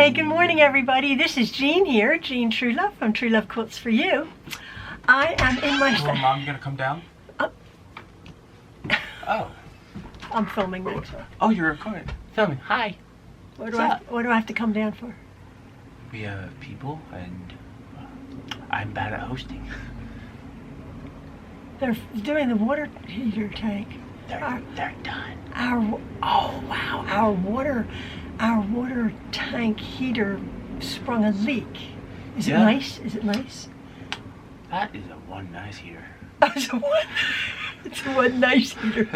Hey, good morning everybody. This is Jean here, Jean Truelove from Truelove Quilts for You. I am in my... Well, Mom, you gonna come down? Oh. I'm filming Maxwell. Oh, you're recording. Filming. Hi. What do I have to come down for? We have people and I'm bad at hosting. They're doing the water heater tank. They're done. Oh wow, our water tank heater sprung a leak. Is it nice? Is it nice? That is a one nice heater. It's a one nice heater.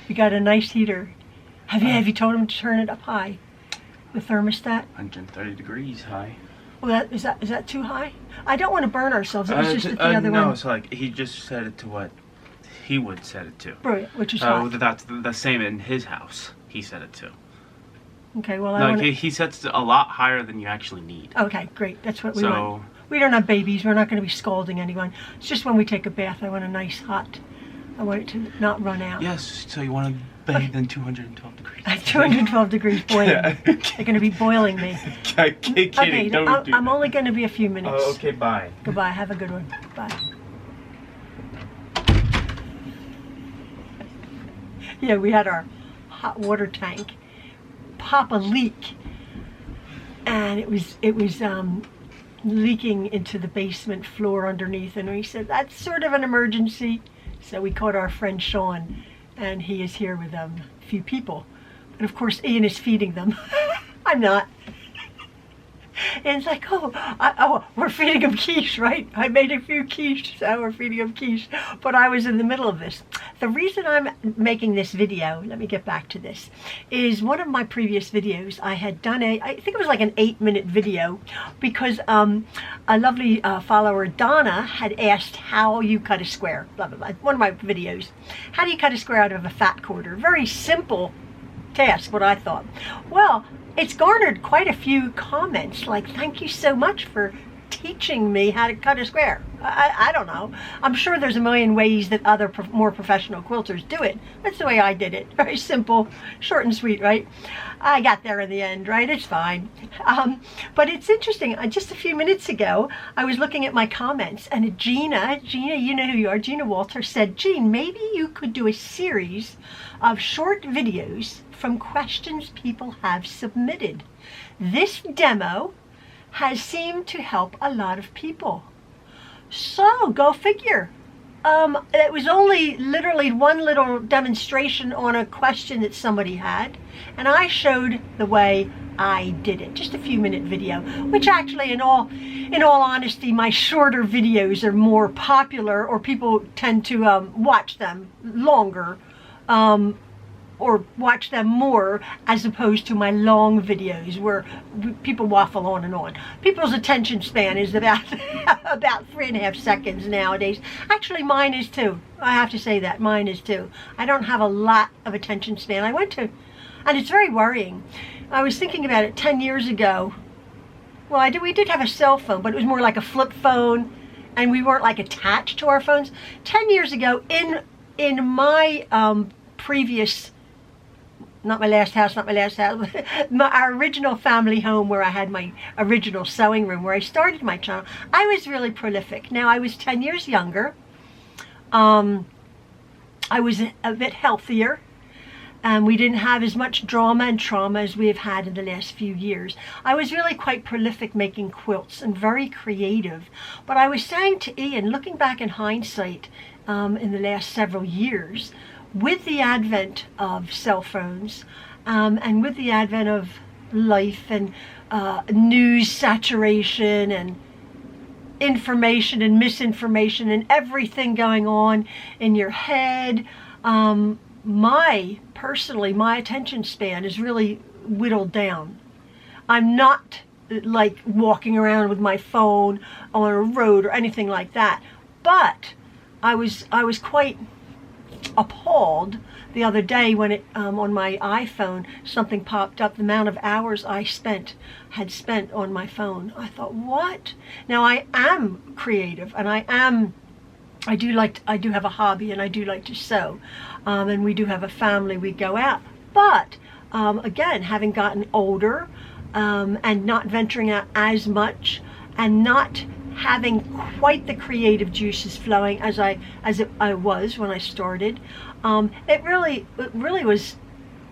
You got a nice heater. Have you told him to turn it up high? The thermostat? 130 degrees high. Well, is that too high? I don't want to burn ourselves. It was just the other one. No, it's like he just set it to what he would set it to. Brilliant, which is hot. That's the same in his house. He set it to. Okay, well, he sets it a lot higher than you actually need. Okay, great. That's what we want. We don't have babies. We're not going to be scalding anyone. It's just when we take a bath, I want a nice hot. I want it to not run out. Yes, so you want to bathe in 212 degrees. 212 degrees boiling. Yeah. They're going to be boiling me. Kidding. Okay, I'm only going to be a few minutes. Oh, okay, bye. Goodbye. Have a good one. Bye. Yeah, we had our hot water tank pop a leak, and it was leaking into the basement floor underneath, and we said that's sort of an emergency. So we called our friend Sean, and he is here with a few people. But of course Ian is feeding them. I'm not. And it's like, we're feeding them quiche, right? I made a few quiche, so we're feeding them quiche. But I was in the middle of this. The reason I'm making this video, let me get back to this, is one of my previous videos I had done I think it was like an 8-minute video, because a lovely follower, Donna, had asked how you cut a square, blah, blah, blah. One of my videos. How do you cut a square out of a fat quarter? Very simple task, what I thought. Well, it's garnered quite a few comments like, thank you so much for teaching me how to cut a square. I don't know. I'm sure there's a million ways that other more professional quilters do it. That's the way I did it. Very simple, short and sweet, right? I got there in the end, right? It's fine. But it's interesting. Just a few minutes ago, I was looking at my comments, and Gina, you know who you are, Gina Walter, said, Jean, maybe you could do a series of short videos from questions people have submitted. This demo has seemed to help a lot of people. So go figure. It was only literally one little demonstration on a question that somebody had, and I showed the way I did it. Just a few minute video, which actually in all honesty, my shorter videos are more popular, or people tend to watch them longer. Or watch them more, as opposed to my long videos where people waffle on and on. People's attention span is about 3.5 seconds nowadays. Actually, mine is too. I have to say that, mine is too. I don't have a lot of attention span. And it's very worrying. I was thinking about it 10 years ago. Well, we did have a cell phone, but it was more like a flip phone, and we weren't like attached to our phones. 10 years ago, in my previous, not my last house, our original family home where I had my original sewing room, where I started my channel, I was really prolific. Now, I was 10 years younger. I was a bit healthier. We didn't have as much drama and trauma as we have had in the last few years. I was really quite prolific making quilts and very creative. But I was saying to Ian, looking back in hindsight, in the last several years, with the advent of cell phones, and with the advent of life and news saturation and information and misinformation and everything going on in your head, my attention span is really whittled down. I'm not like walking around with my phone on a road or anything like that, but I was quite appalled the other day when it on my iPhone something popped up, the amount of hours I had spent on my phone. I thought, what? Now, I am creative, and I do have a hobby, and I do like to sew, and we do have a family, we go out, but again, having gotten older, and not venturing out as much, and not having quite the creative juices flowing as I was when I started. It really was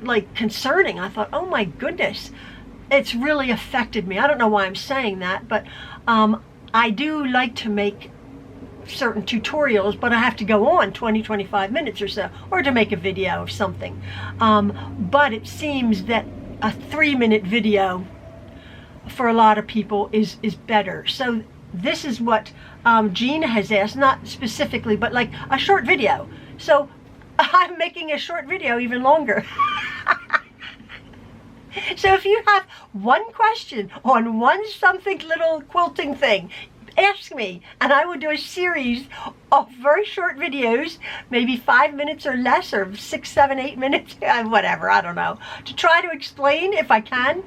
like concerning. I thought, oh my goodness, it's really affected me. I don't know why I'm saying that, but I do like to make certain tutorials, but I have to go on 20-25 minutes or so, or to make a video of something. But it seems that a 3-minute video for a lot of people is better. So this is what Gina has asked, not specifically, but like a short video. So I'm making a short video even longer. So if you have one question on one something little quilting thing, ask me, and I will do a series of very short videos, maybe 5 minutes or less, or 6, 7, 8 minutes, whatever, I don't know, to try to explain if I can.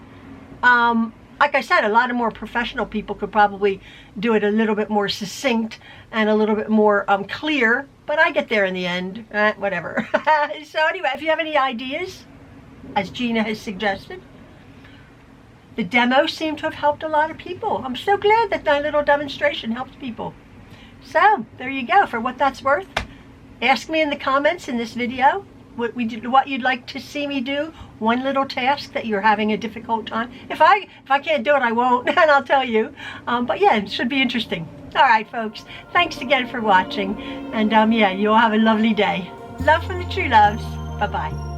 Like I said, a lot of more professional people could probably do it a little bit more succinct and a little bit more clear, but I get there in the end, whatever. So anyway, if you have any ideas, as Gina has suggested, the demo seemed to have helped a lot of people. I'm so glad that my little demonstration helped people. So there you go. For what that's worth, ask me in the comments in this video what you'd like to see me do. One little task that you're having a difficult time. If I can't do it, I won't, and I'll tell you. But yeah, it should be interesting. All right, folks. Thanks again for watching, and yeah, you all have a lovely day. Love from the Trueloves. Bye bye.